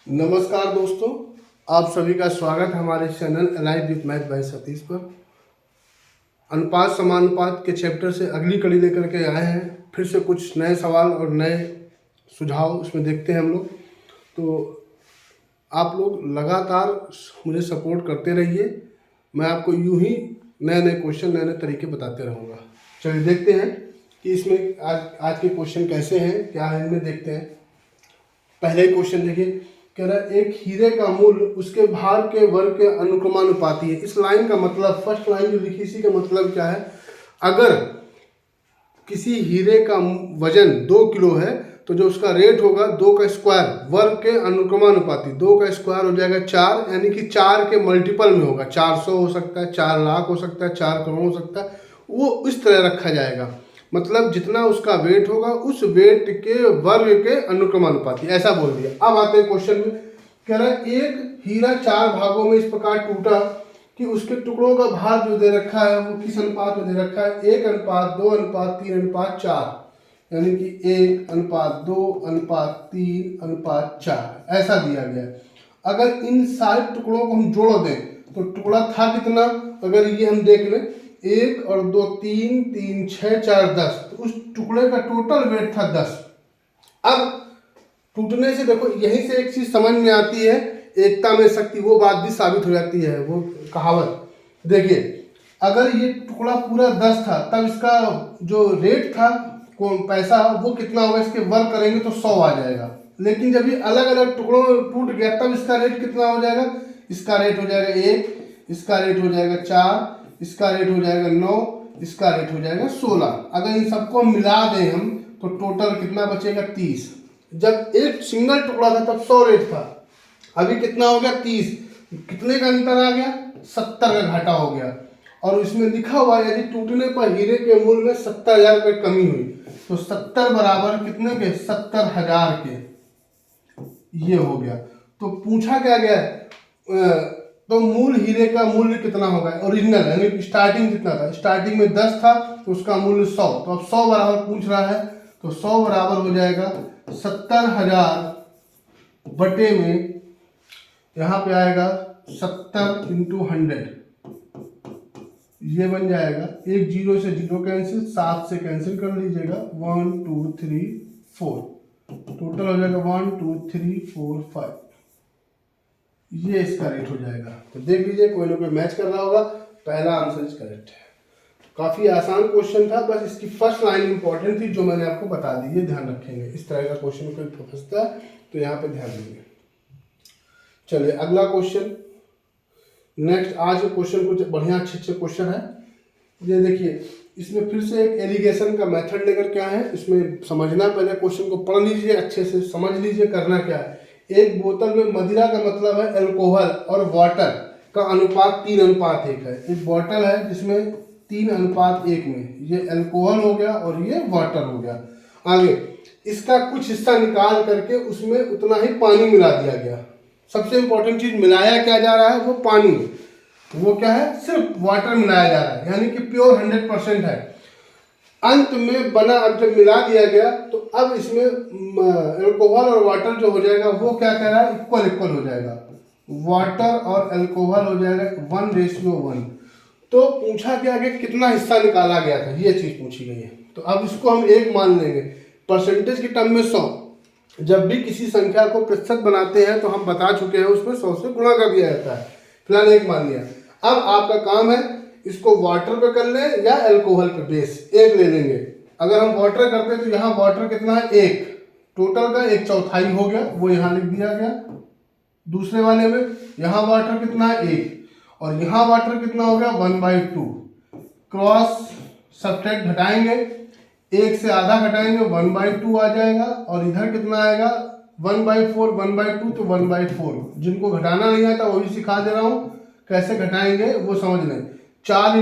नमस्कार दोस्तों, आप सभी का स्वागत है हमारे channel alive with math bye Satish पर। अनुपात समानुपात के चैप्टर से अगली कड़ी लेकर के आए हैं। फिर से कुछ नए सवाल और नए सुझाव उसमें देखते हैं हम लोग। तो आप लोग लगातार मुझे सपोर्ट करते रहिए। मैं आपको यूं ही नए नए क्वेश्चन, नए नए तरीके बताते रहूँगा। चलिए देखते हैं कि इसमें आज के क्वेश्चन कैसे हैं, क्या है इनमें, देखते हैं। पहले क्वेश्चन देखिए, कह रहा है एक हीरे का मूल्य उसके भार के वर्ग के अनुक्रमानुपाती है। इस लाइन का मतलब, फर्स्ट लाइन जो लिखी इसी का मतलब क्या है, अगर किसी हीरे का वजन 2 किलो है तो जो उसका रेट होगा 2 का स्क्वायर वर्ग के अनुक्रमानुपाती, 2 का स्क्वायर हो जाएगा 4, यानी कि 4 के मल्टीपल में होगा। 400 हो सकता है, 4 लाख हो सकता है, 4 करोड़ हो सकता है, वो इस तरह रखा जाएगा। मतलब जितना उसका वेट होगा उस वेट के वर्ग के अनुक्रमानुपाती, ऐसा बोल दिया। अब आते हैं क्वेश्चन में। कह रहा है एक हीरा 4 भागों में इस प्रकार टूटा कि उसके टुकड़ों का भार जो दे रखा है वो किस अनुपात में दे रखा है, 1:2:3:4, यानी कि 1:2:3:4 ऐसा दिया गया है। अगर इन सारे टुकड़ों को हम जोड़ दें तो टुकड़ा था कितना, अगर ये हम देख लें, 1 और 2 3, 3 6 4 10, तो उस टुकड़े का टोटल वेट था 10। अब टूटने से देखो यहीं से एक चीज समझ में आती है, एकता में शक्ति, वो बात भी साबित हो जाती है, वो कहावत। देखिए अगर ये टुकड़ा पूरा 10 था तब इसका जो रेट था, पैसा, वो कितना होगा, इसके वर्ग करेंगे तो 100 आ जाएगा। लेकिन जब ये अलग अलग टुकड़ों में टूट गया तब इसका रेट कितना हो जाएगा, इसका रेट हो जाएगा 1, इसका रेट हो जाएगा 4, इसका रेट हो जाएगा 9, इसका रेट हो जाएगा 16। अगर इन सबको मिला दें हम तो टोटल कितना बचेगा, 30। जब एक सिंगल टुकड़ा था तब 100 रेट था, अभी कितना हो गया, 30। कितने का अंतर आ गया, 70 का घाटा हो गया। और इसमें लिखा हुआ है यदि टूटने पर हीरे के मूल्य में 70,000 रुपये कमी हुई तो 70 बराबर कितने के, 70,000 के, ये हो गया। तो पूछा क्या गया है, तो मूल हीरे का मूल्य कितना होगा, ओरिजिनल यानी स्टार्टिंग कितना था, स्टार्टिंग में 10 था तो उसका मूल्य 100, तो अब 100 बराबर पूछ रहा है, तो 100 बराबर हो जाएगा 70,000 बटे में, यहाँ पे आएगा 70 × 100, ये बन जाएगा, एक 0 से 0 कैंसिल, 7 से कैंसिल कर लीजिएगा, 1 2 3 4, टोटल हो जाएगा 1 2 3 4 5, ये इसका रेट हो जाएगा। तो देख लीजिए कोई ना कोई मैच कर रहा होगा, पहला आंसर इज करेक्ट है। काफ़ी आसान क्वेश्चन था, बस इसकी फर्स्ट लाइन इंपॉर्टेंट थी जो मैंने आपको बता दी, ये ध्यान रखेंगे। इस तरह का क्वेश्चन कोई फंसता है तो यहाँ पे ध्यान देंगे। चलिए अगला क्वेश्चन, नेक्स्ट। आज के क्वेश्चन कुछ बढ़िया अच्छे क्वेश्चन है। ये देखिए, इसमें फिर से एक एलिगेशन का मेथड लेकर के आए हैं। इसमें समझना, पहले क्वेश्चन को पढ़ लीजिए, अच्छे से समझ लीजिए करना क्या है। एक बोतल में मदिरा का मतलब है अल्कोहल और वाटर का अनुपात 3:1 है। एक बोतल है जिसमें 3:1 में ये अल्कोहल हो गया और ये वाटर हो गया। आगे इसका कुछ हिस्सा निकाल करके उसमें उतना ही पानी मिला दिया गया। सबसे इंपॉर्टेंट चीज, मिलाया क्या जा रहा है, वो पानी, वो क्या है, सिर्फ वाटर मिलाया जा रहा है, यानी कि प्योर 100% है। अंत में बना, अब जब मिला दिया गया तो अब इसमें अल्कोहल और वाटर जो हो जाएगा वो क्या कह रहा है, इक्वल इक्वल हो जाएगा। वाटर और अल्कोहल हो जाएगा 1:1। तो पूछा गया कि कितना हिस्सा निकाला गया था, ये चीज पूछी गई है। तो अब इसको हम 1 मान लेंगे। परसेंटेज के टर्म में 100, जब भी किसी संख्या को प्रतिशत बनाते हैं तो हम बता चुके हैं उसमें 100 से गुणा कर दिया जाता है। फिलहाल 1 मान लिया। अब आपका काम है इसको वाटर पे कर लें या अल्कोहल पे, बेस 1 ले लेंगे। अगर हम वाटर करते हैं तो यहाँ वाटर कितना है, 1, टोटल का 1/4 हो गया, वो यहाँ लिख दिया गया। दूसरे वाले में यहाँ वाटर कितना है, 1, और यहाँ वाटर कितना हो गया, 1/2। क्रॉस सब्ट्रैक्ट घटाएंगे, 1 से आधा घटाएंगे, 1/2 आ जाएगा, और इधर कितना आएगा, 1/4, 1/2 तो 1/4। जिनको घटाना नहीं आता वो भी सिखा दे रहा हूँ, कैसे घटाएंगे वो समझ लें। 4 ×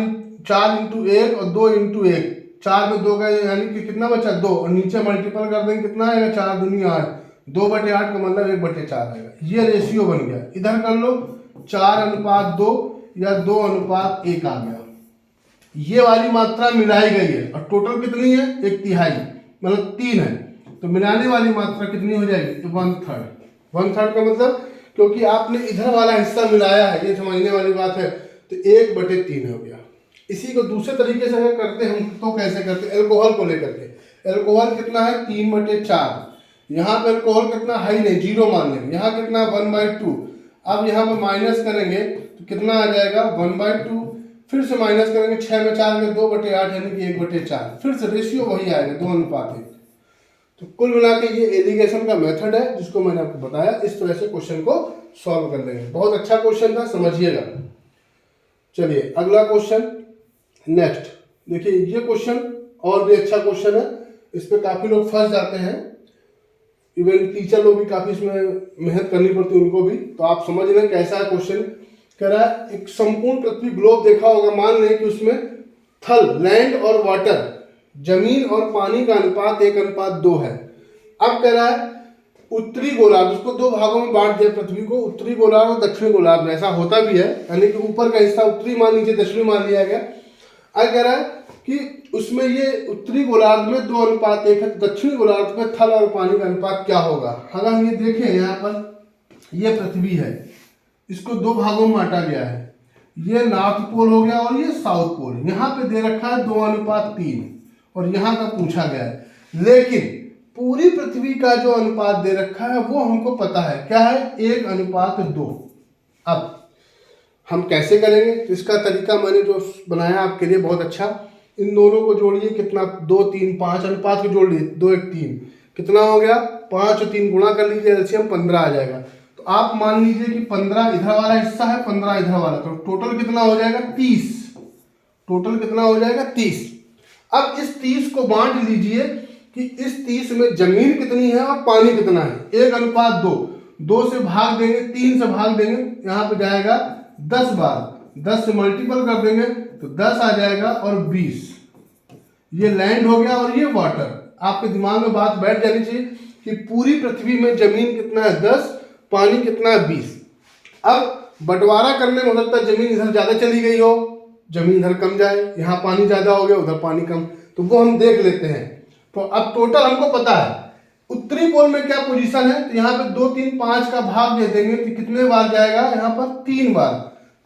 1 और 2 × 1, 4 में 2 गए, यानी कि कितना बचा, 2, और नीचे मल्टीपल कर देंगे, कितना आएगा, 4 दूनी 8, 2/8 का मतलब 1/4 आएगा। ये रेशियो बन गया। इधर कर लो 4:2 या 2:1 आ गया। ये वाली मात्रा मिलाई गई है और टोटल कितनी है, 1/3, मतलब 3 है, तो मिलाने वाली मात्रा कितनी हो जाएगी, 1/3। 1/3 का मतलब क्योंकि आपने इधर वाला हिस्सा मिलाया है, ये समझने वाली बात है, तो 1/3 हो गया। इसी को दूसरे तरीके से अगर करते हम तो कैसे करते, एल्कोहल को लेकर के, एल्कोहल कितना है 3/4, यहाँ पे एल्कोहल कितना है ही नहीं, 0 मान लेंगे, यहाँ कितना 1/2, अब यहाँ पे माइनस करेंगे तो कितना आ जाएगा 1/2, फिर से माइनस करेंगे 6 में 4 में 2/8 यानी कि 1/4, फिर से रेशियो वही आएगा 2:1। तो कुल मिला के ये एलिगेशन का मेथड है जिसको मैंने आपको बताया, इस तरह से क्वेश्चन को सॉल्व कर लेंगे। बहुत अच्छा क्वेश्चन था, समझिएगा। चलिए अगला क्वेश्चन नेक्स्ट देखिए, ये क्वेश्चन और भी अच्छा क्वेश्चन है, इस पे काफी लोग फंस जाते हैं, इवन टीचर लोग भी काफी इसमें मेहनत करनी पड़ती है उनको भी। तो आप समझ लें कैसा है क्वेश्चन। कह रहा है एक संपूर्ण पृथ्वी ग्लोब देखा होगा, मान लें कि उसमें थल लैंड और वाटर जमीन और पानी का अनुपात 1:2 है। अब कह रहा है उत्तरी गोलार्ध, उसको 2 भागों में बांट दिया पृथ्वी को, उत्तरी गोलार्ध और दक्षिणी गोलार्ध में, ऐसा होता भी है, यानी कि ऊपर का हिस्सा उत्तरी मान, नीचे दक्षिणी मान लिया गया। अब कह रहा है कि उसमें ये उत्तरी गोलार्ध में 2:1 है, दक्षिणी गोलार्ध में थल और पानी का अनुपात क्या होगा। अगर हम ये देखें, यहाँ पर ये पृथ्वी है, इसको 2 भागों में बांटा गया है, ये नॉर्थ पोल हो गया और ये साउथ पोल। यहाँ पे दे रखा है 2:3 और यहाँ का पूछा गया है, लेकिन पूरी पृथ्वी का जो अनुपात दे रखा है वो हमको पता है, क्या है 1:2। अब हम कैसे करेंगे, तो इसका तरीका मैंने जो बनाया आपके लिए बहुत अच्छा, इन दोनों को जोड़िए, कितना 2 3 5 अनुपात को जोड़ लिए, 2 1 3 कितना हो गया 5 और 3 गुणा कर लीजिए, एलसीएम 15 आ जाएगा। तो आप मान लीजिए कि 15 इधर वाला हिस्सा है, 15 इधर वाला, तो टोटल कितना हो जाएगा 30, टोटल कितना हो जाएगा 30। अब इस 30 को बांट लीजिए कि इस 30 में जमीन कितनी है और पानी कितना है, 1:2, 2 से भाग देंगे, 3 से भाग देंगे, यहाँ पे जाएगा 10 बार, 10 से मल्टीपल कर देंगे तो 10 आ जाएगा और 20, ये लैंड हो गया और ये वाटर। आपके दिमाग में बात बैठ जानी चाहिए कि पूरी पृथ्वी में जमीन कितना है 10, पानी कितना है 20। अब बंटवारा करने में हो सकता है जमीन इधर ज्यादा चली गई हो, जमीन इधर कम जाए, यहाँ पानी ज्यादा हो गया उधर पानी कम, तो वो हम देख लेते हैं। तो अब टोटल हमको पता है उत्तरी पोल में क्या पोजीशन है, तो यहाँ पे 2 3 5 का भाग दे देंगे तो कितने बार जाएगा, यहाँ पर 3 बार,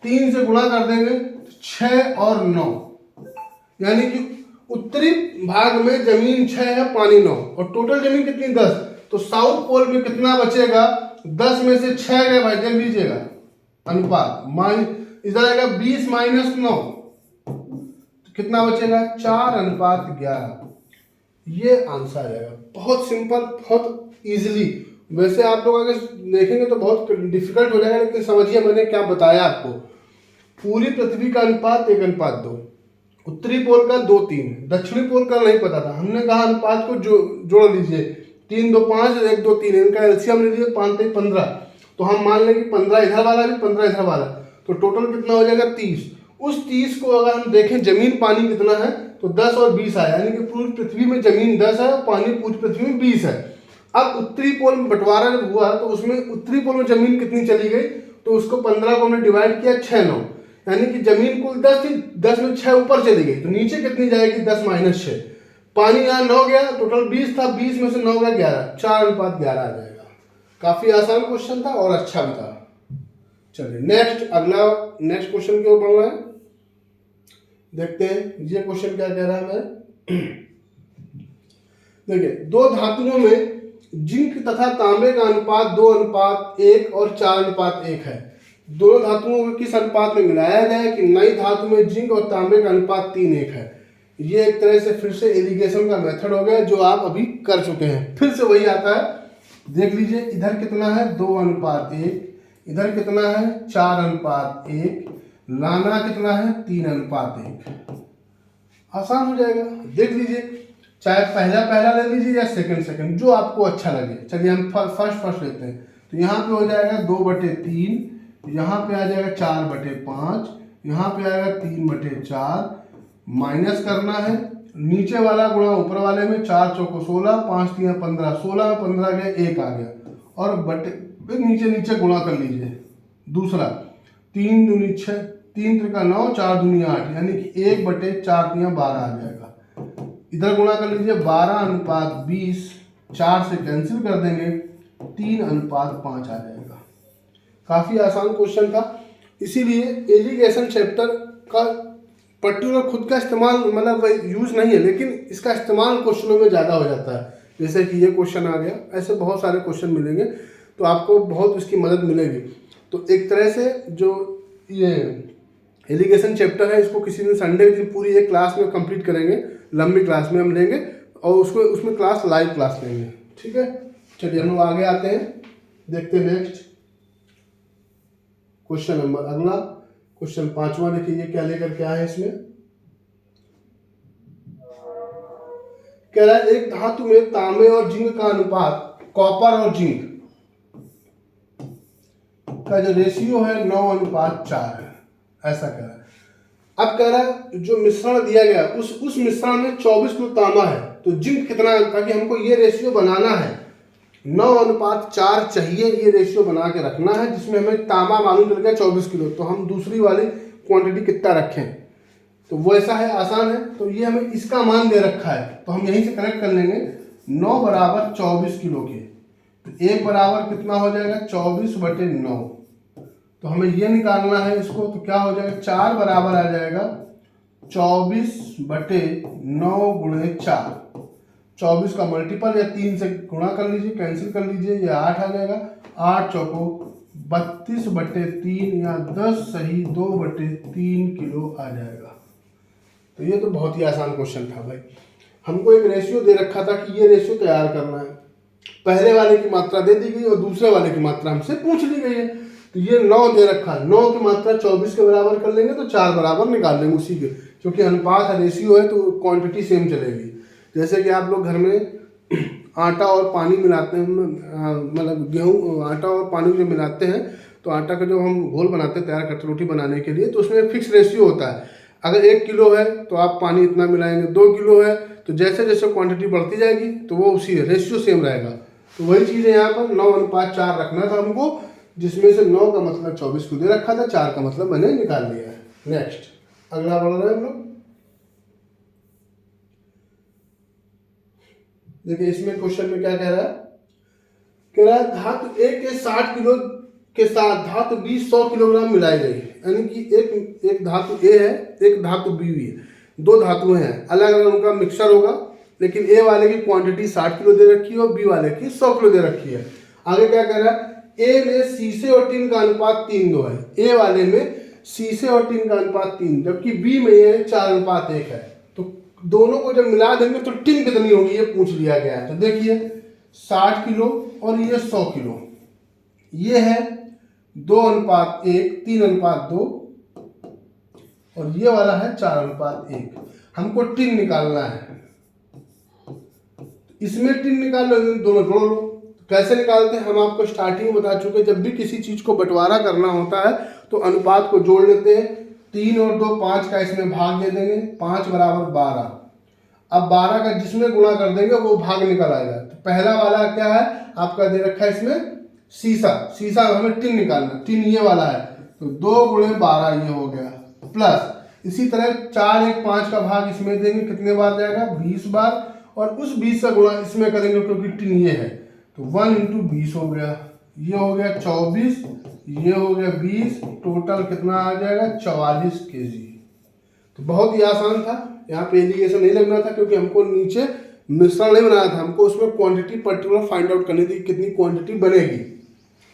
3 से गुणा कर देंगे 6 और 9, यानी कि उत्तरी भाग में जमीन 6 है, पानी 9, और टोटल जमीन कितनी 10। तो साउथ पोल में कितना बचेगा, 10 में से 6 गए भाई, देख लीजिएगा अनुपात, इधर आएगा 20 - 9, कितना बचेगा 4:11। ये आंसर आ जाएगा, बहुत सिंपल, बहुत इजीली। वैसे आप लोग अगर देखेंगे तो बहुत डिफिकल्ट हो जाएगा, लेकिन समझिए मैंने क्या बताया आपको। पूरी पृथ्वी का अनुपात 1:2, उत्तरी पोल का 2 3, दक्षिणी पोल का नहीं पता था, हमने कहा अनुपात को जोड़ लीजिए, 3 2 5 1 2 3, इनका एलसीएम ले लीजिए, 5 3 15, तो हम मान लें कि 15 इधर वाला भी 15 इधर वाला, तो टोटल कितना हो जाएगा 30। उस 30 को अगर हम देखें जमीन पानी कितना है, तो 10 और 20 आया, यानी कि पूरी पृथ्वी में जमीन 10 है, पानी पूरी पृथ्वी में 20 है। अब उत्तरी पोल में बंटवारा जब हुआ तो उसमें उत्तरी पोल में जमीन कितनी चली गई, तो उसको 15 को हमने डिवाइड किया 6 9, यानी कि जमीन कुल 10 थी, 10 में 6 ऊपर चली गई, तो नीचे कितनी जाएगी 10 - 6, पानी यहाँ 9 गया, टोटल 20 था, 20 में से 9 गया 11, 4:11 आ जाएगा। काफी आसान क्वेश्चन था और अच्छा भी था। चलिए नेक्स्ट क्वेश्चन की ओर बढ़ रहे हैं, देखते हैं ये क्वेश्चन क्या कह रहा है। देखिए, 2 धातुओं में जिंक तथा तांबे का अनुपात 2:1 और 4:1 है। दोनों धातुओं को किस अनुपात में मिलाया जाए कि नई धातु में जिंक और तांबे का अनुपात 3:1 है। ये एक तरह से फिर से एलिगेशन का मेथड हो गया जो आप अभी कर चुके हैं, फिर से वही आता है। देख लीजिए, इधर कितना है 2:1, इधर कितना है 4:1, लाना कितना है 3:1, आसान हो जाएगा। देख लीजिए, चाहे पहला ले लीजिए या सेकंड, जो आपको अच्छा लगे। चलिए हम फर्स्ट लेते हैं, तो यहाँ पे हो जाएगा 2/3, यहाँ पे आ जाएगा 4/5, यहाँ पे आएगा 3/4, माइनस करना है, नीचे वाला गुणा ऊपर वाले में, 4 चौको 16, 5 3 15, 16 में 15 गया 1 आ गया, और बटे नीचे गुणा कर लीजिए। दूसरा 3 दूनी 6, 3 त्रिका 9, 4 दूनी 8, यानी कि 1/4 12 आ जाएगा। इधर गुणा कर लीजिए, 12:20, 4 से कैंसिल कर देंगे, 3:5 आ जाएगा। काफ़ी आसान क्वेश्चन था, इसीलिए इरिगेशन चैप्टर का पर्टिकुलर खुद का इस्तेमाल मतलब यूज़ नहीं है, लेकिन इसका इस्तेमाल क्वेश्चनों में ज़्यादा हो जाता है। जैसे कि ये क्वेश्चन आ गया, ऐसे बहुत सारे क्वेश्चन मिलेंगे तो आपको बहुत उसकी मदद मिलेगी। तो एक तरह से जो ये इरिगेशन चैप्टर है, इसको किसी दिन संडे के दिन पूरी एक क्लास में कंप्लीट करेंगे, लंबी क्लास में हम लेंगे और उसमें क्लास लाइव क्लास लेंगे। ठीक है, चलिए हम लोग आगे आते हैं, देखते हैं नेक्स्ट क्वेश्चन नंबर। अगला क्वेश्चन 5वां, देखिए ये क्या लेकर क्या है इसमें। कह रहा है एक धातु में तांबे और जिंक का अनुपात कॉपर और जिंक का जो रेशियो है 9:4 है, ऐसा कह रहा है। अब कह रहा है जो मिश्रण दिया गया उस मिश्रण में 24 किलो तांबा है, तो जिंक कितना, ताकि हमको ये रेशियो बनाना है 9:4 चाहिए, ये रेशियो बना के रखना है, जिसमें हमें तांबा मालूम चल गया 24 किलो, तो हम दूसरी वाली क्वांटिटी कितना रखें, तो वो ऐसा है, आसान है। तो ये हमें इसका मान दे रखा है, तो हम यहीं से कनेक्ट कर लेंगे 9 बराबर 24 किलो के, तो 1 बराबर कितना हो जाएगा 24/9, तो हमें ये निकालना है इसको, तो क्या हो जाएगा 4 बराबर आ जाएगा 24/9 गुणे 4, 24 का मल्टीपल या 3 से गुणा कर लीजिए, कैंसिल कर लीजिए, ये 8 आ जाएगा, 8 चौको 32/3 या 10 सही 2/3 किलो आ जाएगा। तो ये तो बहुत ही आसान क्वेश्चन था भाई, हमको एक रेशियो दे रखा था कि ये रेशियो तैयार करना है, पहले वाले की मात्रा दे दी गई और दूसरे वाले की मात्रा हमसे पूछ ली गई है, तो ये 9 दे रखा है, 9 की मात्रा 24 के बराबर कर लेंगे तो 4 बराबर निकाल लेंगे उसी के, क्योंकि अनुपात है, रेशियो है, तो क्वांटिटी सेम चलेगी। जैसे कि आप लोग घर में आटा और पानी मिलाते हैं, मतलब गेहूँ आटा और पानी जो मिलाते हैं, तो आटा का जो हम घोल बनाते हैं, तैयार करते रोटी बनाने के लिए, तो उसमें फिक्स रेशियो होता है। अगर 1 किलो है तो आप पानी इतना मिलाएंगे, 2 किलो है तो जैसे जैसे क्वांटिटी बढ़ती जाएगी तो वो उसी रेशियो सेम रहेगा। तो वही चीज़ है यहाँ पर 9:4 रखना था हमको, जिसमें से 9 का मतलब 24 को दे रखा था, 4 का मतलब मैंने निकाल लिया है। नेक्स्ट अगला बढ़ रहे हैं हम लोग, देखिए इसमें क्वेश्चन में क्या कह रहा है, कह रहा है धातु A के 60 किलो के साथ धातु B 100 किलोग्राम मिलाई गई, यानी कि एक धातु A है, एक धातु B भी है, दो धातुएं हैं, अलग अलग उनका मिक्सर होगा, लेकिन A वाले की क्वांटिटी 60 किलो दे रखी है और B वाले की 100 किलो दे रखी है। आगे क्या कह रहा है, A में शीशे और टिन का अनुपात 3:2 है, A वाले में शीशे और टिन का अनुपात 3, जबकि B में ये 4:1 है। तो दोनों को जब मिला देंगे तो टिन कितनी होगी ये पूछ लिया गया है। तो देखिए 60 किलो और ये 100 किलो, ये है 2:1, 3:2 और ये वाला है 4:1। हमको टिन निकालना है, इसमें टिन निकाल लो, दोनों जोड़ लो। कैसे निकालते हैं हम आपको स्टार्टिंग में बता चुके, जब भी किसी चीज को बंटवारा करना होता है तो अनुपात को जोड़ लेते हैं, 3 और 2 5 का इसमें भाग दे देंगे, 5 बराबर 12। अब 12 का जिसमें गुणा कर देंगे वो भाग निकल आएगा। तो पहला वाला क्या है आपका दे रखा है इसमें शीशा, शीशा हमें टिन निकालना, टिन ये वाला है, तो 2 गुणे 12 ये हो गया, प्लस इसी तरह 4 1 5 का भाग इसमें देंगे, कितने बार जाएगा 20 बार, और उस 20 का गुणा इसमें करेंगे क्योंकि टिन ये है, तो 1 × 20 हो गया, ये हो गया 24, ये हो गया 20, टोटल कितना आ जाएगा 44 kg। तो बहुत ही आसान था, यहाँ पे एलिगेशन नहीं लगना था क्योंकि हमको नीचे मिश्रण नहीं बनाना था, हमको उसमें क्वांटिटी पर्टिकुलर फाइंड आउट करनी थी कितनी क्वांटिटी बनेगी।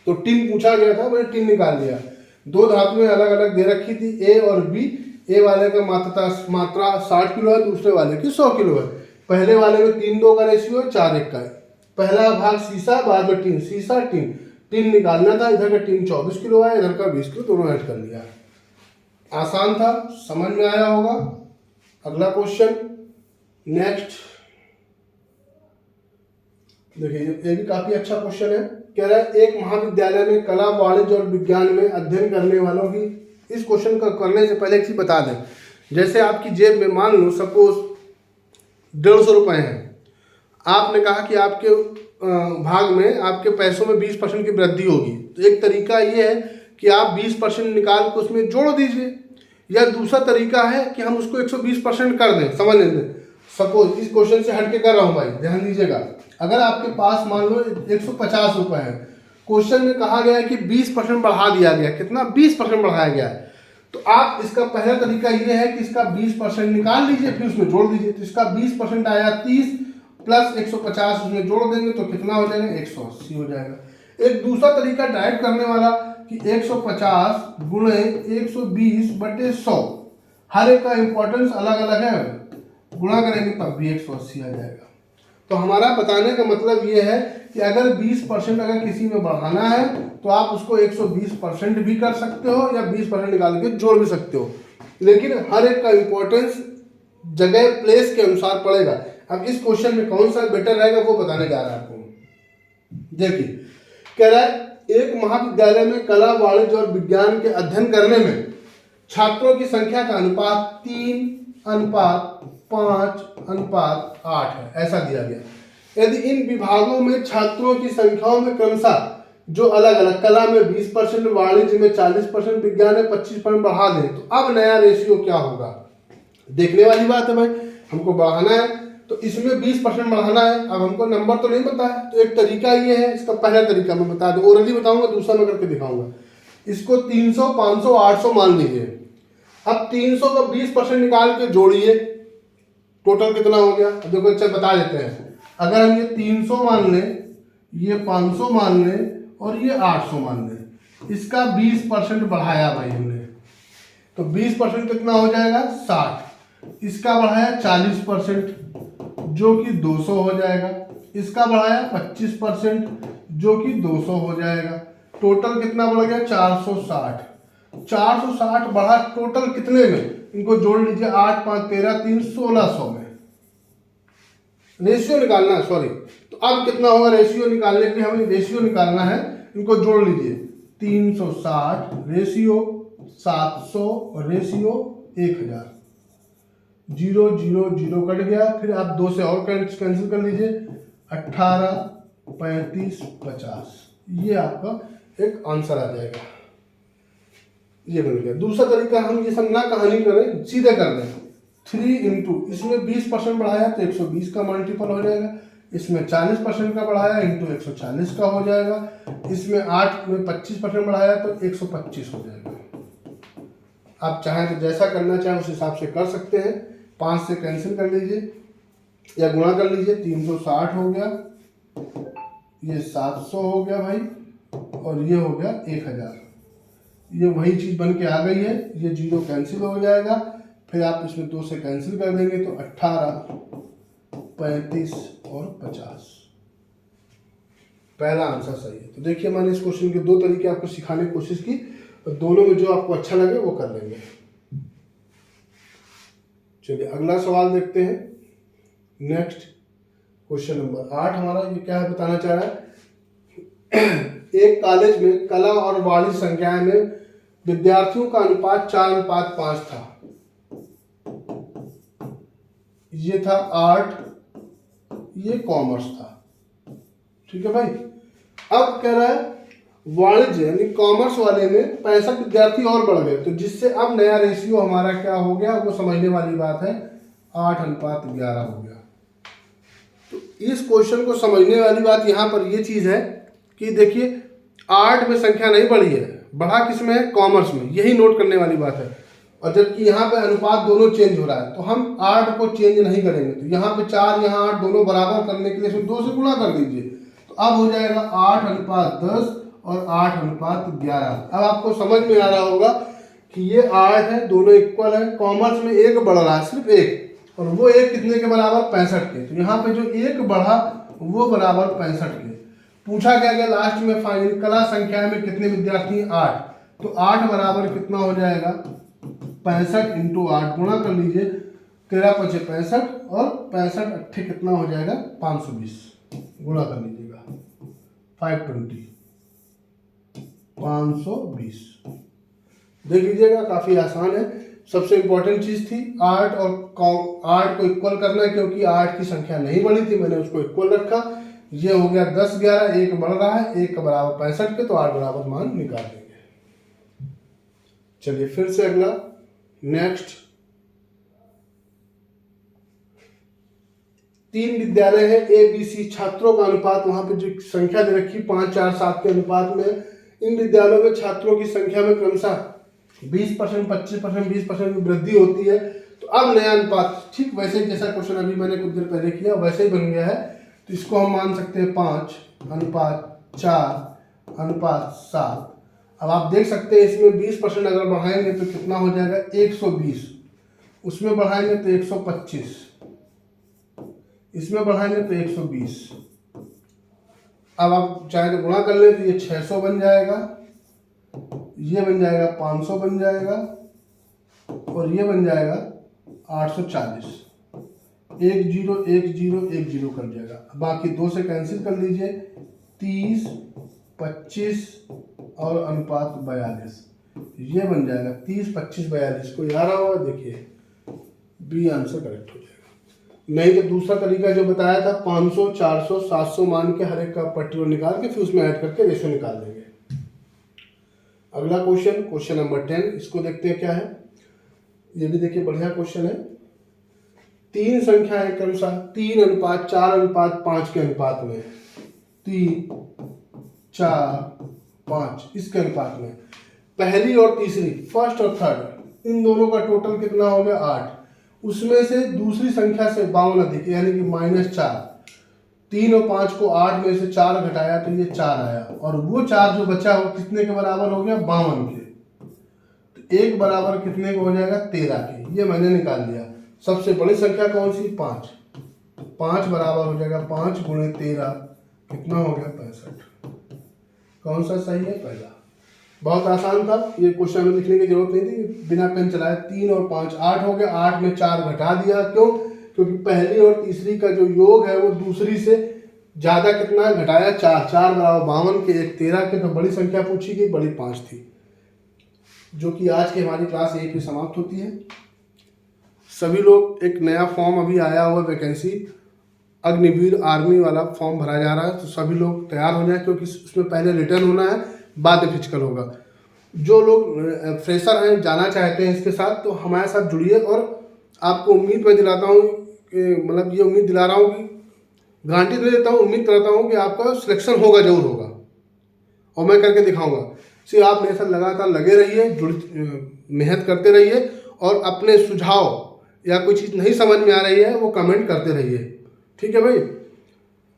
तो टिन पूछा गया था, मैंने टिन निकाल लिया। दो धातुएं अलग अलग दे रखी थी ए और बी, ए वाले का मात्रा 60 किलो है, दूसरे वाले की 100 किलो है। पहले वाले में 3:2 का रेशियो है, 4:1 का है। पहला भाग शीशा, बाद में टिन, शीशा टिन, टिन निकालना था, इधर का टिन 24 किलो है, इधर का 20 किलो, दोनों ऐड कर लिया। आसान था, समझ में आया होगा। अगला क्वेश्चन नेक्स्ट देखिए, ये भी काफी अच्छा क्वेश्चन है। कह रहा है एक महाविद्यालय में कला, वाणिज्य और विज्ञान में अध्ययन करने वालों की, इस क्वेश्चन को करने से पहले एक चीज बता दें, जैसे आपकी जेब में मान लो सपोज 150 रुपए हैं, आपने कहा कि आपके भाग में आपके पैसों में 20% की वृद्धि होगी, तो एक तरीका ये है कि आप 20% निकाल के उसमें जोड़ दीजिए, या दूसरा तरीका है कि हम उसको 120% कर दें, समझ लें सपोज इस क्वेश्चन से हटके कर रहा हूं भाई, ध्यान दीजिएगा। अगर आपके पास मान लो 150 रुपए है, क्वेश्चन में कहा गया है कि 20% बढ़ा दिया गया, कितना 20% बढ़ाया गया है, तो आप इसका पहला तरीका ये है कि इसका 20% निकाल लीजिए, फिर उसमें जोड़ दीजिए। तो इसका 20% आया 30 प्लस 150 उसमें जोड़ देंगे तो कितना हो जाएगा, 180 हो जाएगा। एक दूसरा तरीका डायरेक्ट करने वाला कि 150 गुणे 120 बटे 100, हर एक का इंपॉर्टेंस अलग अलग है, गुणा करेंगे तब भी 180 आ जाएगा। तो हमारा बताने का मतलब ये है कि अगर 20% अगर किसी में बढ़ाना है तो आप उसको 120% भी कर सकते हो या 20% निकाल के जोड़ भी सकते हो, लेकिन हर एक का इंपॉर्टेंस जगह प्लेस के अनुसार पड़ेगा। अब इस क्वेश्चन में कौन सा बेटर रहेगा वो बताने जा रहा है आपको। देखिए कह रहा है एक महाविद्यालय में कला, वाणिज्य और विज्ञान के अध्ययन करने में छात्रों की संख्या का अनुपात 3:5:8 है, ऐसा दिया गया। यदि इन विभागों में छात्रों की संख्याओं में क्रमशः जो अलग अलग, कला में 20%, वाणिज्य में 40%, विज्ञान में 25% बढ़ा दें तो अब नया रेशियो क्या होगा। देखने वाली बात है भाई, हमको बढ़ाना है तो इसमें 20% बढ़ाना है। अब हमको नंबर तो नहीं पता है, तो एक तरीका ये है, इसका पहला तरीका मैं बता दूं, ओरली बताऊंगा, दूसरा मैं करके दिखाऊंगा। इसको 300, 500, 800 मान लीजिए। अब 300 का 20% निकाल के जोड़िए, टोटल कितना हो गया। अब देखो अच्छा बता देते हैं, अगर हम ये 300 मान लें, ये 500 मान लें और ये 800 मान लें, इसका 20% बढ़ाया भाई हमने, तो 20% कितना हो जाएगा 60। इसका बढ़ाया 40% जो कि 200 हो जाएगा। इसका बढ़ाया 25% जो कि 200 हो जाएगा। टोटल कितना बढ़ गया 460। 460 बढ़ा टोटल कितने में, इनको जोड़ लीजिए, 8 5 13 3 1600 में। रेशियो निकालना है, सॉरी। तो अब कितना होगा, रेशियो निकालने के लिए हमें रेशियो निकालना है, इनको जोड़ लीजिए। 360 रेशियो 700 रेशियो 1000, 0 0 0 कट गया। फिर आप 2 से और कैंसिल कर लीजिए, 18 35 50, ये आपका एक आंसर आ जाएगा। ये बन गया। दूसरा तरीका, हम ये सब ना कहानी करें, सीधे कर दें। 3 इंटू, इसमें 20% बढ़ाया तो 120 का मल्टीपल हो जाएगा, इसमें 40% का बढ़ाया इंटू 140 का हो जाएगा, इसमें 8 में 25% बढ़ाया तो 125 हो जाएगा। आप चाहें तो जैसा करना चाहें उस हिसाब से कर सकते हैं। 5 से कैंसिल कर लीजिए या गुणा कर लीजिए, 360 हो गया, ये 700 हो गया भाई, और ये हो गया 1000। ये वही चीज बन के आ गई है, ये 0 कैंसिल हो जाएगा। फिर आप इसमें 2 से कैंसिल कर देंगे तो 18 35 और 50, पहला आंसर सही है। तो देखिए मैंने इस क्वेश्चन के 2 तरीके आपको सिखाने की कोशिश की, और दोनों में जो आपको अच्छा लगे वो कर लेंगे। चलिए अगला सवाल देखते हैं। नेक्स्ट क्वेश्चन नंबर 8 हमारा ये क्या है, बताना चाह रहा है एक कॉलेज में कला और वाणिज्य संख्याएं में विद्यार्थियों का अनुपात 4:5 था। ये था आर्ट, ये कॉमर्स था, ठीक है भाई। अब कह रहा है वाणिज्य यानी कॉमर्स वाले में 65 विद्यार्थी और बढ़ गए, तो जिससे अब नया रेशियो हमारा क्या हो गया, वो समझने वाली बात है, 8:11 हो गया। तो इस क्वेश्चन को समझने वाली बात यहाँ पर ये चीज है कि देखिए आर्ट में संख्या नहीं बढ़ी है, बढ़ा किसमें है, कॉमर्स में, यही नोट करने वाली बात है। और जबकि यहाँ पे अनुपात दोनों चेंज हो रहा है, तो हम 8 को चेंज नहीं करेंगे, तो यहाँ पे 4 यहाँ 8 दोनों बराबर करने के लिए इसमें 2 से गुणा कर दीजिए, तो अब हो जाएगा 8:10 और 8:11। अब आपको समझ में आ रहा होगा कि ये 8 है, दोनों इक्वल है। कॉमर्स में एक बढ़ रहा है, सिर्फ एक, और वो एक कितने के बराबर, 65 के। तो यहाँ पे जो एक बढ़ा वो बराबर 65 के। पूछा क्या गया लास्ट में, फाइनल कला संख्या में कितने विद्यार्थी, 8, तो 8 बराबर कितना हो जाएगा, 65 इंटू 8, गुणा कर लीजिए, 13 5 65 और 65 अट्ठे कितना हो जाएगा, 520, गुणा कर लीजिएगा, 520 520। देख लीजिएगा काफी आसान है। सबसे इंपॉर्टेंट चीज थी आर्ट और आर्ट को इक्वल करना, क्योंकि आर्ट की संख्या नहीं बढ़ी थी, मैंने उसको इक्वल रखा। ये हो गया 10:11, एक बढ़ रहा है, एक का बराबर 65 के, तो 8 बराबर मान निकाल देंगे। चलिए फिर से अगला नेक्स्ट 3 विद्यालय है ABC, छात्रों का अनुपात वहाँ पे जो संख्या दे रखी 5, 4, 7 के अनुपात में इन विद्यालयों में छात्रों की संख्या में क्रमशः 20%, 25%, 20% की वृद्धि होती है। तो अब नया अनुपात ठीक वैसे जैसा क्वेश्चन अभी मैंने कुछ देर पहले किया वैसे ही बन गया है। तो इसको हम मान सकते हैं 5:4:7। अब आप देख सकते हैं इसमें 20% अगर बढ़ाएंगे तो कितना हो जाएगा 120, उसमें बढ़ाएंगे तो 125, इसमें बढ़ाएंगे तो 120। अब आप चाहे तो गुणा कर लें तो ये 600 बन जाएगा, ये बन जाएगा 500 बन जाएगा और ये बन जाएगा 840। 1 0 1 0 1 0 कर जाएगा। बाकी 2 से कैंसिल कर लीजिए, 30, 25 और अनुपात 42, ये बन जाएगा 30, 25, 42। को याद रहा होगा, देखिए बी आंसर करेक्ट हो जाएगा। नहीं तो दूसरा तरीका जो बताया था 500, 400, 700 मान के हर एक का पर्टिकुलर निकाल के फिर उसमें ऐड करके रेशो निकाल देंगे। अगला क्वेश्चन नंबर 10, इसको देखते हैं क्या है। ये भी देखिए बढ़िया क्वेश्चन है। 3 संख्या है क्रमशः 3:4:5 के अनुपात में, 3, 4, 5 इसके अनुपात में पहली और तीसरी, फर्स्ट और थर्ड, इन दोनों का टोटल कितना हो गया 8। उसमें से दूसरी संख्या से 52 अधिक यानी कि -4। 3 और 5 को 8 में से 4 घटाया तो ये 4 आया और वो 4 जो बचा वो कितने के बराबर हो गया 52 के। तो 1 बराबर कितने को हो जाएगा 13 के, ये मैंने निकाल लिया। सबसे बड़ी संख्या कौन सी 5, 5 बराबर हो जाएगा 5 × 13 कितना हो गया 65। कौन सा सही है पहला। बहुत आसान था ये क्वेश्चन में लिखने की जरूरत नहीं थी, बिना पेन चलाए 3 और 5 8 हो गया, 8 में 4 घटा दिया। क्यों? क्योंकि पहली और तीसरी का जो योग है वो दूसरी से ज्यादा कितना घटाया 4, 4 बराबर 52 के, 1 13 के। तो बड़ी संख्या पूछी गई, बड़ी 5 थी, जो कि आज की हमारी क्लास 1 में समाप्त होती है। सभी लोग, एक नया फॉर्म अभी आया हुआ वैकेंसी अग्निवीर आर्मी वाला फॉर्म भरा जा रहा है, तो सभी लोग तैयार हो जाए क्योंकि उसमें पहले रिटर्न होना है, बाद में फिजिकल होगा। जो लोग फ्रेशर हैं, जाना चाहते हैं इसके साथ, तो हमारे साथ जुड़िए। और आपको उम्मीद मैं दिलाता हूँ कि मतलब ये उम्मीद दिला रहा हूँ कि गारंटी दे देता हूँ, उम्मीद करता हूँ कि आपका सिलेक्शन होगा, जरूर होगा और मैं करके दिखाऊंगा। सिर्फ आप मेरे साथ लगातार लगे रहिए, मेहनत करते रहिए और अपने सुझाव या कोई चीज़ नहीं समझ में आ रही है वो कमेंट करते रहिए, ठीक है भाई।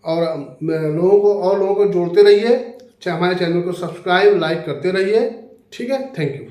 और लोगों को जोड़ते रहिए, हमारे चैनल को सब्सक्राइब लाइक करते रहिए, ठीक है। Thank you.